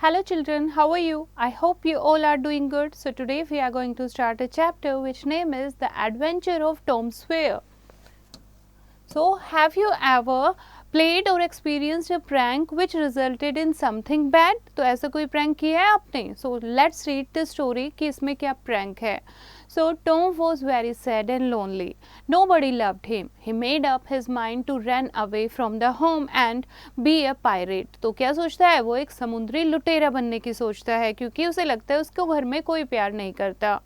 Hello children, how are you? I hope you all are doing good. So today we are going to start a chapter which name is The Adventure of Tom Sawyer. So have you ever played or experienced a prank which resulted in something bad? तो ऐसा कोई prank किया है आपने? So let's read the story कि इसमें क्या prank है. So Tom was very sad and lonely. Nobody loved him. He made up his mind to run away from the home and be a pirate. तो क्या सोचता है वो? एक समुद्री लुटेरा बनने की सोचता है क्योंकि उसे लगता है उसको घर में कोई प्यार नहीं करता.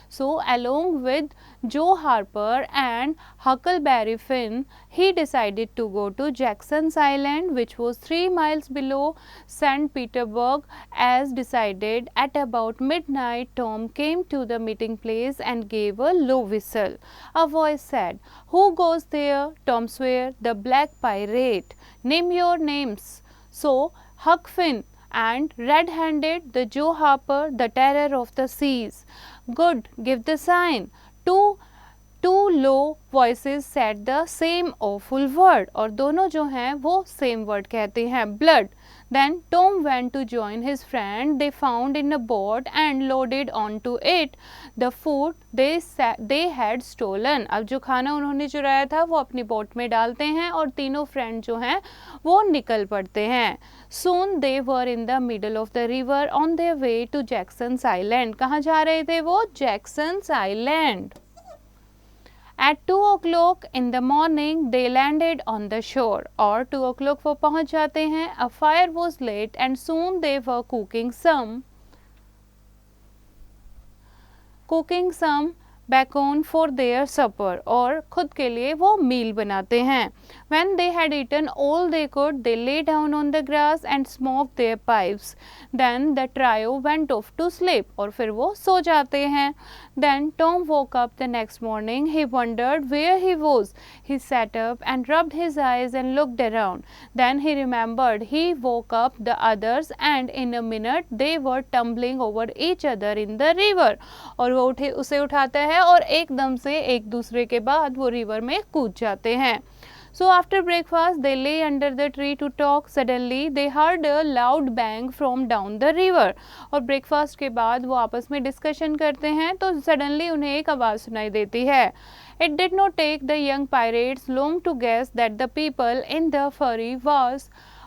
So along with Joe Harper and Huckleberry Finn, he decided to go to Jackson's Island, which was 3 miles below St. Petersburg. As decided, at about midnight, Tom came to the meeting place and gave a low whistle. A voice said, "Who goes there?" Tom Sawyer, "The Black Pirate." "Name your names." So Huck Finn and red-handed the Joe Harper, the terror of the seas. "Good, give the sign." Two low voices said the same awful word, और दोनों जो हैं वो same word कहते हैं, blood. Then Tom went to join his friend. They found in a boat and loaded onto it the food they had stolen. अब जो खाना उन्होंने चुराया था वो अपनी बोट में डालते हैं और तीनों फ्रेंड जो हैं वो निकल पड़ते हैं. Soon they were in the middle of the river on their way to Jackson's Island. कहाँ जा रहे थे वो? Jackson's Island. At 2 o'clock in the morning they landed on the shore. और 2 o'clock वो पहुँच जाते हैं. A fire was lit and soon they were cooking some bacon for their supper. और खुद के लिए वो मील बनाते हैं. When they had eaten all they could, they lay down on the grass and smoked their pipes. Then the trio went off to sleep. और फिर वो सो जाते हैं. Then Tom woke up the next morning. He wondered where he was. He sat up and rubbed his eyes and looked around. Then he remembered he woke up the others and in a minute they were tumbling over each other in the river. और वो उसे उठाता है और एकदम से एक दूसरे के बाद वो रिवर में कूद जाते हैं. So after breakfast they lay under the tree to talk. Suddenly they heard a loud bang from down the river. और breakfast के बाद वो आपस में discussion करते हैं तो suddenly उन्हें एक आवाज़ सुनाई देती है. It did not take the young pirates long to guess that the people in the ferry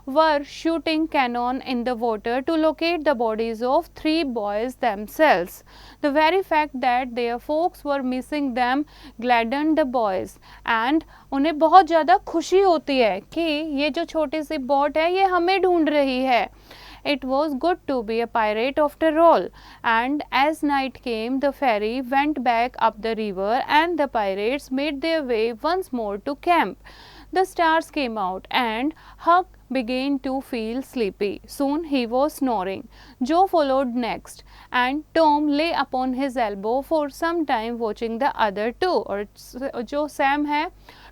were shooting cannon in the water to locate the bodies of 3 boys themselves. The very fact that their folks were missing them gladdened the boys and उन्हें बहुत ज़्यादा खुशी होती है कि ये जो छोटी सी बोट है ये हमें ढूंढ रही है. It was good to be a pirate after all. And as night came, the ferry went back up the river and the pirates made their way once more to camp. The stars came out and Huck began to feel sleepy. Soon he was snoring. Joe followed next and Tom lay upon his elbow for some time watching the other two. और जो Sam है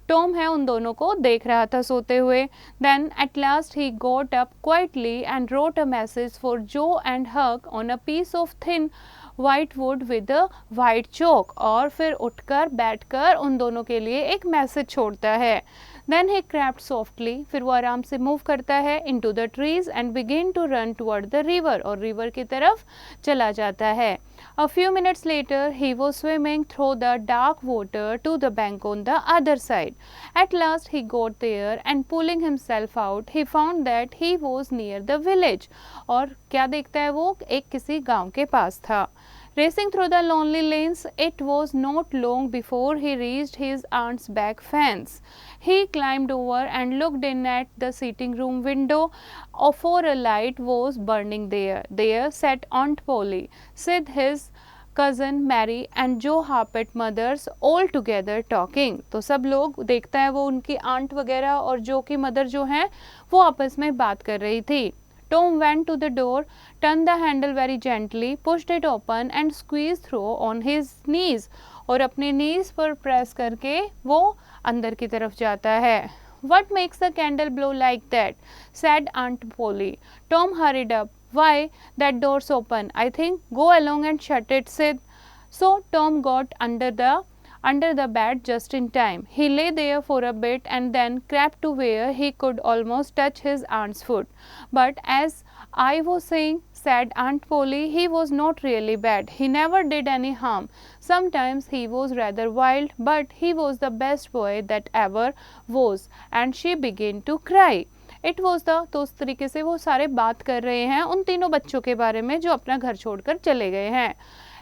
Tom है उन दोनों को देख रहा था सोते हुए. Then at last he got up quietly and wrote a message for Joe and Huck on a piece of thin white wood with a white chalk. और फिर उठकर बैठकर उन दोनों के लिए एक मैसेज छोड़ता है. Then he crept softly. फिर वो आराम से मूव करता है into the trees and began to run toward the river. और river की तरफ चला जाता है. A few minutes later he was swimming through the dark water to the bank on the other side. At last he got there and pulling himself out he found that he was near the village. और क्या देखता है वो? एक किसी गांव के पास था. Racing through the lonely lanes, it was not long before he reached his aunt's back fence. He climbed over and looked in at the sitting room window, for a light was burning there. There sat Aunt Polly, Sid, his cousin Mary and Joe Harpet mothers all together talking. तो सब लोग देखता है वो उनकी aunt वगैरह और जो की मदर जो हैं वो आपस में बात कर रही थी. Tom went to the door, turned the handle very gently, pushed it open and squeezed through on his knees. और अपने knees पर press करके वो अंदर की तरफ जाता है. What makes the candle blow like that? said Aunt Polly. Tom hurried up. Why, that door's open, I think. Go along and shut it, Sid. So Tom got under the bed just in time. He lay there for a bit and then crept to where he could almost touch his aunt's foot. But as I was saying, said Aunt Polly. He was not really bad. He never did any harm. Sometimes he was rather wild, but he was the best boy that ever was. And she began to cry. It was the तो उस तरीके से वो सारे बात कर रहे हैं उन तीनों बच्चों के बारे में जो अपना घर छोड़कर चले गए हैं.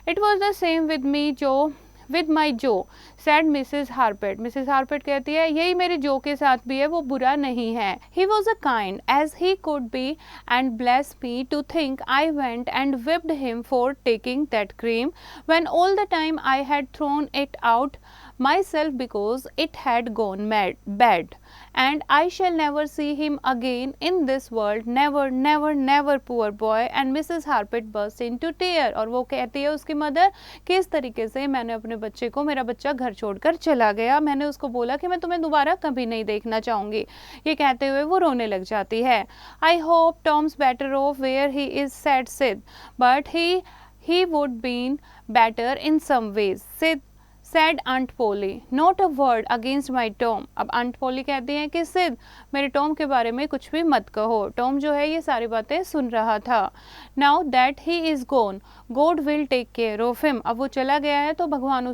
It was the same with me, Joe. With my Joe, said Mrs. Harpet. Mrs. Harpet कहती है यही मेरे जो के साथ भी है, वो बुरा नहीं है. He was a kind as he could be, and bless me to think I went and whipped him for taking that cream when all the time I had thrown it out myself because it had gone bad, and I shall never see him again in this world, never, never, never, poor boy. And Mrs. Harpet burst into tears. और वो कहती है उसकी mother कि इस तरीके से मैंने अपने बच्चे को, मेरा बच्चा घर छोड़कर चला गया, मैंने उसको बोला कि मैं तुम्हें दोबारा कभी नहीं देखना चाहूँगी. ये कहते हुए वो रोने लग जाती है. I hope Tom's better off where he is, said Sid, but he would been better in some ways. Sid said Aunt Polly. Not a word against my Tom. अब Aunt Polly कहती हैं कि सिद मेरे टॉम के बारे में कुछ भी मत कहो. टॉम जो है ये सारी बातें सुन रहा था. Now that he is gone, God will take care of him. अब वो चला गया है तो भगवान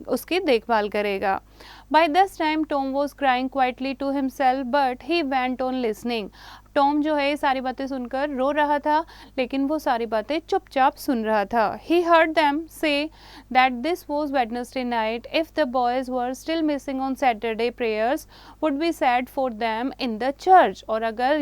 उसकी देखभाल करेगा. By this time Tom was crying quietly to himself, but he went on listening. Tom जो है ये सारी बातें सुनकर रो रहा था, लेकिन वो सारी बातें चुपचाप सुन रहा था. He heard them say that this was Wednesday night. If the boys were still missing on Saturday, prayers would be said for them in the church. और अगर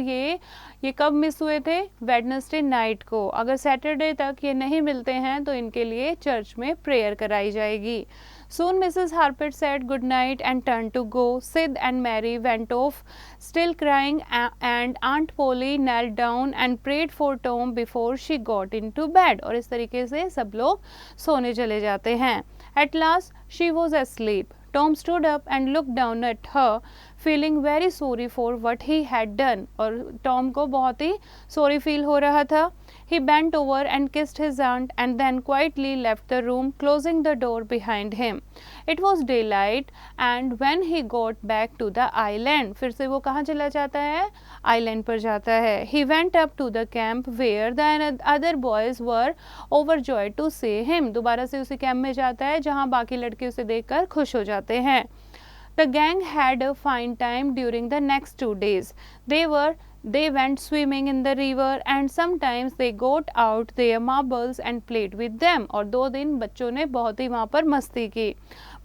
ये कब मिस हुए थे? वेडनेसडे नाइट को. अगर सैटरडे तक ये नहीं मिलते हैं तो इनके लिए चर्च में प्रेयर कराई जाएगी. Soon Mrs. Harpet said good night and turned to go. Sid and Mary went off, still crying, and Aunt Polly knelt down and prayed for Tom before she got into bed. और इस तरीके से सब लोग सोने चले जाते हैं. At last she was asleep. Tom stood up and looked down at her, feeling very sorry for what he had done. और टॉम को बहुत ही sorry feel हो रहा था. He bent over and kissed his aunt and then quietly left the room, closing the door behind him. It was daylight, and when he got back to the island, फिर से वो कहाँ चला जाता है? Island पर जाता है. He went up to the camp where the other boys were overjoyed to see him. दोबारा से उसी कैंप में जाता है जहाँ बाकी लड़के उसे देखकर खुश हो जाते हैं. The gang had a fine time during the next 2 days. They went swimming in the river, and sometimes they got out their marbles and played with them. और 2 दिन बच्चों ने बहुत ही वहाँ पर मस्ती की.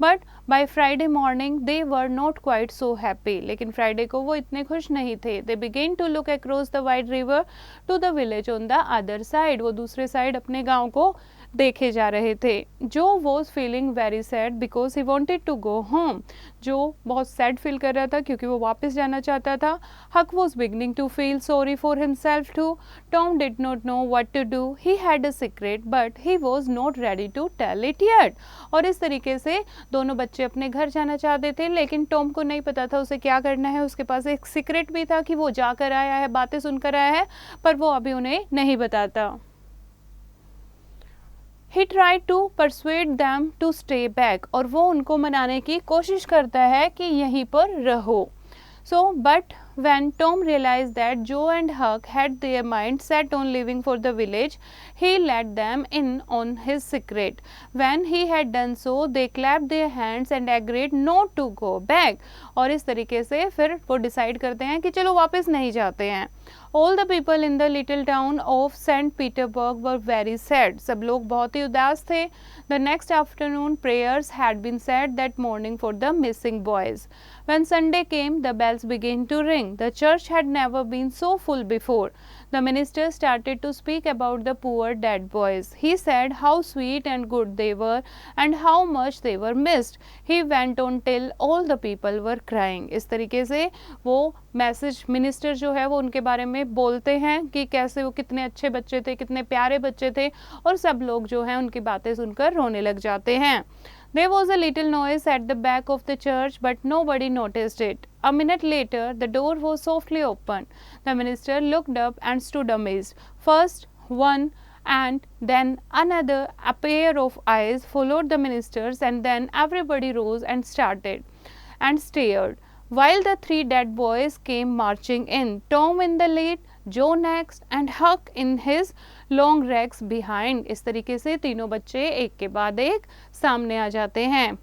But by Friday morning they were not quite so happy. लेकिन फ्राइडे को वो इतने खुश नहीं थे. They began to look across the wide river to the village on the other side. वो दूसरे साइड अपने गाँव को देखे जा रहे थे. Joe was feeling very sad because he wanted to go home. Joe बहुत सैड फील कर रहा था क्योंकि वो वापस जाना चाहता था. Huck was beginning to feel sorry for himself too. Tom did not know what to do. He had a secret but he was not ready to tell it yet. और इस तरीके से दोनों बच्चे अपने घर जाना चाहते थे, लेकिन टॉम को नहीं पता था उसे क्या करना है. उसके पास एक सीक्रेट भी था कि वो जाकर आया है, बातें सुनकर आया है, पर वो अभी उन्हें नहीं बताता. He tried to persuade them to stay back. और वो उनको मनाने की कोशिश करता है कि यहीं पर रहो. So, but when Tom realized that Joe and Huck had their minds set on leaving for the village, he let them in on his secret. When he had done so, they clapped their hands and agreed not to go back. और इस तरीके से फिर वो decide करते हैं कि चलो वापस नहीं जाते हैं. All the people in the little town of St. Petersburg were very sad. सब लोग बहुत ही उदास थे. The next afternoon, prayers had been said that morning for the missing boys. When Sunday came, the bells began to ring. The church had never been so full before. The minister started to speak about the poor dead boys. He said how sweet and good they were and how much they were missed. He went on till all the people were crying. इस तरीके से वो message minister जो है वो उनके बारे में बोलते हैं कि कैसे वो कितने अच्छे बच्चे थे, कितने प्यारे बच्चे थे, और सब लोग जो हैं उनकी बातें सुनकर रोने लग जाते हैं. There was a little noise at the back of the church, but nobody noticed it. A minute later, the door was softly opened. The minister looked up and stood amazed. First one and then another, a pair of eyes followed the ministers, and then everybody rose and stared. While the 3 dead boys came marching in, Tom in the lead, Joe next and Huck in his long racks behind. इस तरीके से तीनों बच्चे एक के बाद एक सामने आ जाते हैं।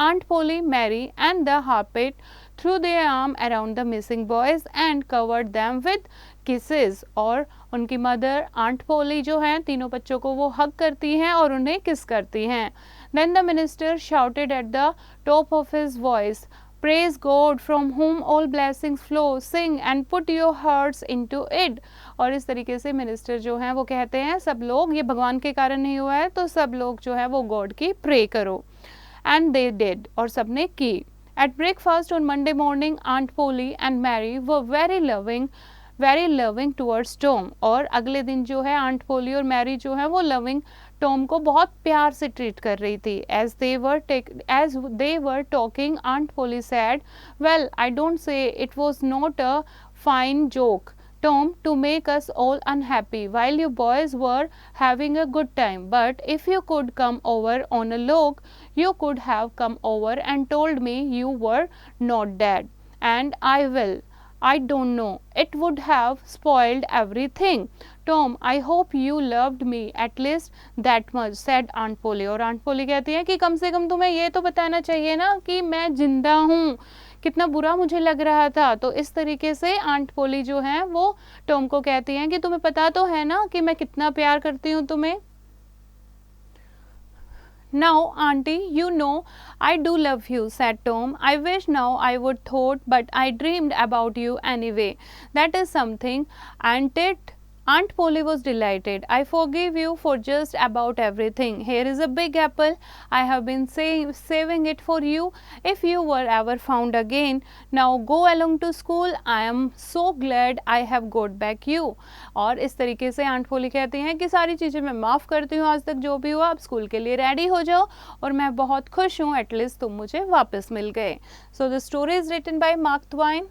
Aunt Polly, Mary and the Harpet threw their arm around the missing boys and covered them with kisses। और उनकी मदर आंट पोली जो हैं तीनों बच्चों को वो हग करती हैं और उन्हें किस करती हैं। Then the minister shouted at the top of his voice, Praise God from whom all blessings flow, sing and put your hearts into it। और इस तरीके से मिनिस्टर जो हैं वो कहते हैं सब लोग, ये भगवान के कारण नहीं हुआ है तो सब लोग जो है वो गॉड की प्रे करो। And they did, और सबने की। At breakfast on Monday morning, Aunt Polly and Mary were very loving towards Tom। और अगले दिन जो है आंट पोली और मैरी जो है वो लविंग टॉम को बहुत प्यार से ट्रीट कर रही थी। As they were talking, Aunt Polly said, Well, I don't say it was not a fine joke, Tom, to make us all unhappy while you boys were having a good time. But if you could come over on a log, you could have come over and told me you were not dead. And I will. I don't know. It would have spoiled everything. Tom, I hope you loved me at least that much, said Aunt Polly। और Aunt Polly कहती है कि कम से कम तुम्हें ये तो बताना चाहिए ना कि मैं जिंदा हूँ, कितना बुरा मुझे लग रहा था। तो इस तरीके से आंट पोली जो हैं वो टॉम को कहती हैं कि तुम्हें पता तो है ना कि मैं कितना प्यार करती हूँ तुम्हें। Now, auntie, you know I do love you, said Tom. I wish now I would thought, but I dreamed about you anyway. That is something, and it Aunt Polly was delighted. I forgive you for just about everything. Here is a big apple. I have been saving it for you if you were ever found again. Now go along to school. I am so glad I have got back you। और इस तरीके से aunt पोली कहती हैं कि सारी चीज़ें मैं माफ़ करती हूँ, आज तक जो भी हुआ, आप स्कूल के लिए रेडी हो जाओ और मैं बहुत खुश हूँ, एटलीस्ट तुम मुझे वापस मिल गए। So the story is written by Mark Twain.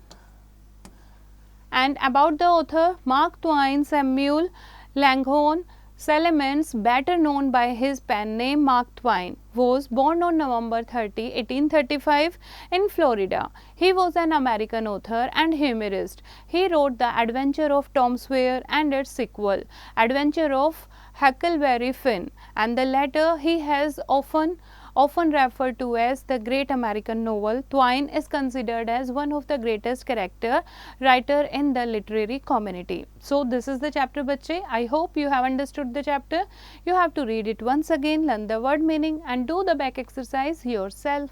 And about the author, Mark Twain Samuel Langhorne Salamans, better known by his pen name Mark Twain, was born on November 30, 1835 in Florida. He was an American author and humorist. He wrote The Adventure of Tom Sawyer and its sequel, Adventure of Huckleberry Finn, and the latter he has often referred to as the great American novel. Twain is considered as one of the greatest character writer in the literary community. So this is the chapter बच्चे. I hope you have understood the chapter. You have to read it once again, learn the word meaning and do the back exercise yourself.